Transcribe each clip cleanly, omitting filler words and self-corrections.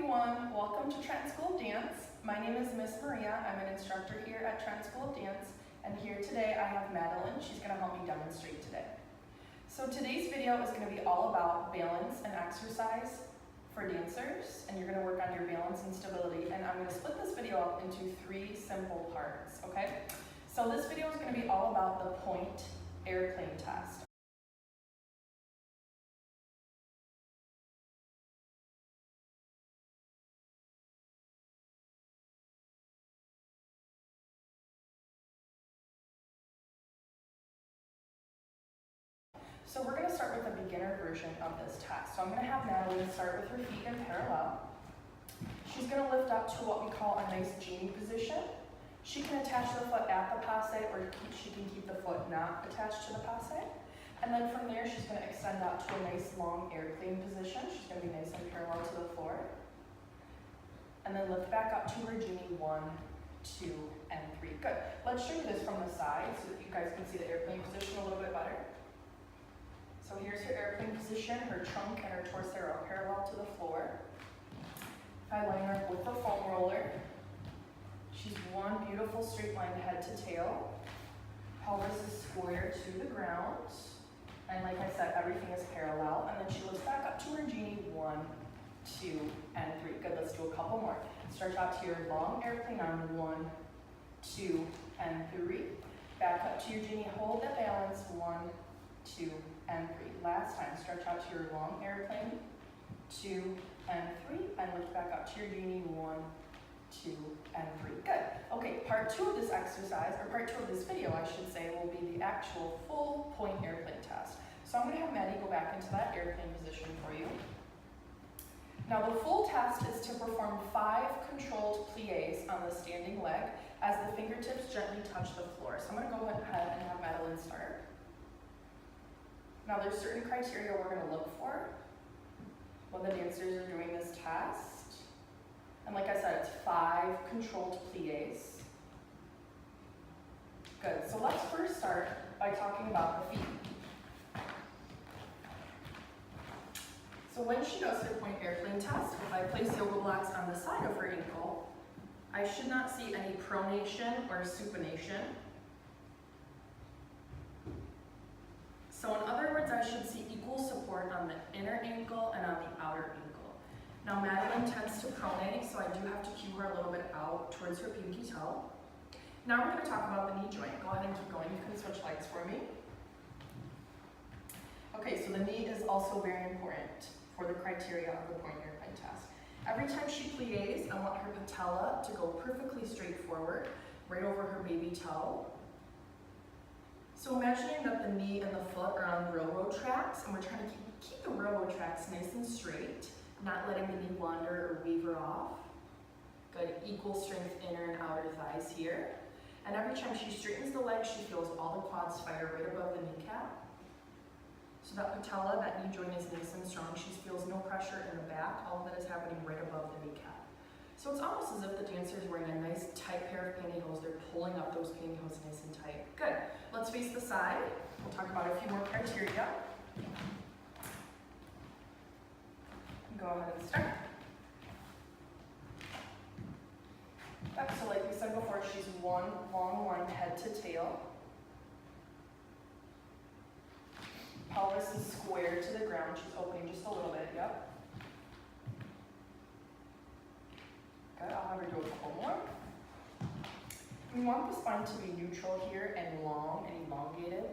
everyone, welcome to Trenton School of Dance. My name is Miss Maria. I'm an instructor here at Trenton School of Dance, and here today I have Madeline. She's going to help me demonstrate today. So today's video is going to be all about balance and exercise for dancers, and you're going to work on your balance and stability, and I'm going to split this video up into 3 simple parts, okay? So this video is going to be all about the point airplane test. So we're going to start with a beginner version of this test. So I'm going to have Madeline start with her feet in parallel. She's going to lift up to what we call a nice genie position. She can attach the foot at the passe, or she can keep the foot not attached to the passe. And then from there, she's going to extend out to a nice long airplane position. She's going to be nice and parallel to the floor. And then lift back up to her genie 1, 2, and 3. Good. Let's show you this from the side so that you guys can see the airplane position a little bit better. So here's her airplane position. Her trunk and her torso are parallel to the floor. If I line her up with the foam roller, she's one beautiful straight line head to tail. Pelvis is square to the ground. And like I said, everything is parallel. And then she lifts back up to her genie 1, 2, and 3. Good, let's do a couple more. Stretch out to your long airplane arm, 1, 2, and 3. Back up to your genie, hold that balance, 1, 2, and 3. Last time, stretch out to your long airplane, 2, and 3, and lift back up to your genie, 1, 2, and 3. Good. Okay, part 2 of this exercise, or part 2 of this video, I should say, will be the actual full point airplane test. So I'm going to have Maddie go back into that airplane position for you. Now the full test is to perform 5 controlled plies on the standing leg as the fingertips gently touch the floor. So I'm going to go ahead and have Madeline start. Now there's certain criteria we're going to look for when the dancers are doing this test. And like I said, it's 5 controlled plies. Good, so let's first start by talking about the feet. So when she does her point airplane test, if I place yoga blocks on the side of her ankle, I should not see any pronation or supination. So in other words, I should see equal support on the inner ankle and on the outer ankle. Now Madeline tends to pronate, so I do have to cue her a little bit out towards her pinky toe. Now we're going to talk about the knee joint. Go ahead and keep going. You can switch legs for me. Okay, so the knee is also very important for the criteria of the point airplane test. Every time she plies, I want her patella to go perfectly straight forward, right over her baby toe. So imagining that the knee and the foot are on railroad tracks, and we're trying to keep the railroad tracks nice and straight, not letting the knee wander or waver off. Good, equal strength inner and outer thighs here. And every time she straightens the leg, she feels all the quads fire right above the kneecap. So that patella, that knee joint is nice and strong. She feels no pressure in the back. All of that is happening right above the kneecap. So it's almost as if the dancer is wearing a nice tight pair of pantyhose. They're pulling up those pantyhose nice and tight. Good. Let's face the side. We'll talk about a few more criteria. Go ahead and start. So like we said before, she's one long line head to tail. Pelvis is square to the ground. She's opening just a little bit, yep. Good, I'll have her do a couple more. We want the spine to be neutral here and long and elongated.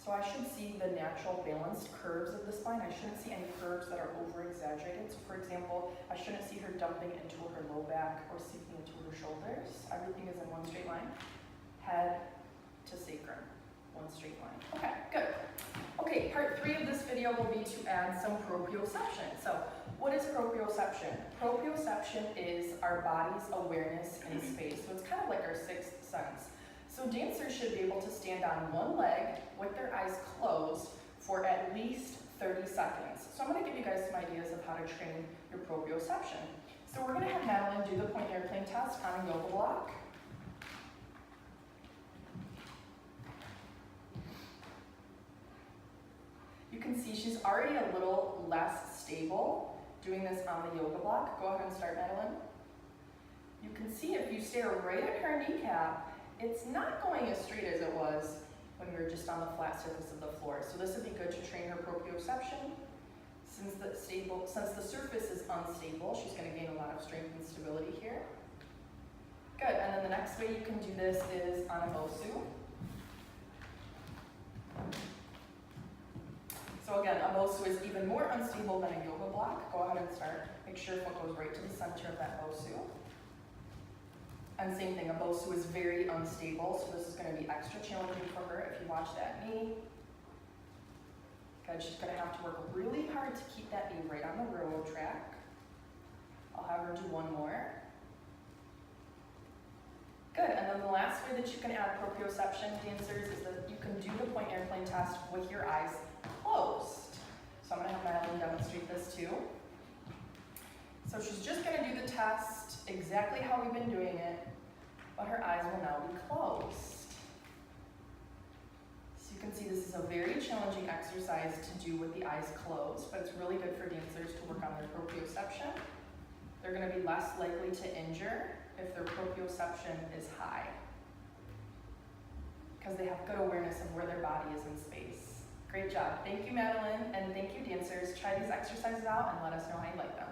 So I should see the natural balanced curves of the spine. I shouldn't see any curves that are over-exaggerated. So for example, I shouldn't see her dumping into her low back or sinking into her shoulders. Everything is in one straight line. Head to sacrum, one straight line. Okay, good. Okay, part 3 of this video will be to add some proprioception. So what is proprioception? Proprioception is our body's awareness in space. So it's kind of like our 6th sense. So dancers should be able to stand on one leg with their eyes closed for at least 30 seconds. So I'm going to give you guys some ideas of how to train your proprioception. So we're going to have Madeline do the point airplane test on a yoga block. You can see she's already a little less stable doing this on the yoga block. Go ahead and start, Madeline. You can see if you stare right at her kneecap, it's not going as straight as it was when we were just on the flat surface of the floor. So this would be good to train her proprioception. Since the surface is unstable, she's going to gain a lot of strength and stability here. Good, and then the next way you can do this is on a Bosu. So again, a Bosu is even more unstable than a yoga block. Go ahead and start. Make sure foot goes right to the center of that Bosu. And same thing, a Bosu is very unstable, so this is going to be extra challenging for her if you watch that knee. Good, she's going to have to work really hard to keep that knee right on the railroad track. I'll have her do one more. Good, and then the last way that you can add proprioception, dancers, is that you can do the point airplane test with your eyes closed. So I'm going to have Madeline demonstrate this too. So she's just going to do the test exactly how we've been doing it, but her eyes will now be closed. So you can see this is a very challenging exercise to do with the eyes closed, but it's really good for dancers to work on their proprioception. They're going to be less likely to injure if their proprioception is high, because they have good awareness of where their body is in space. Great job. Thank you, Madeline, and thank you, dancers. Try these exercises out and let us know how you like them.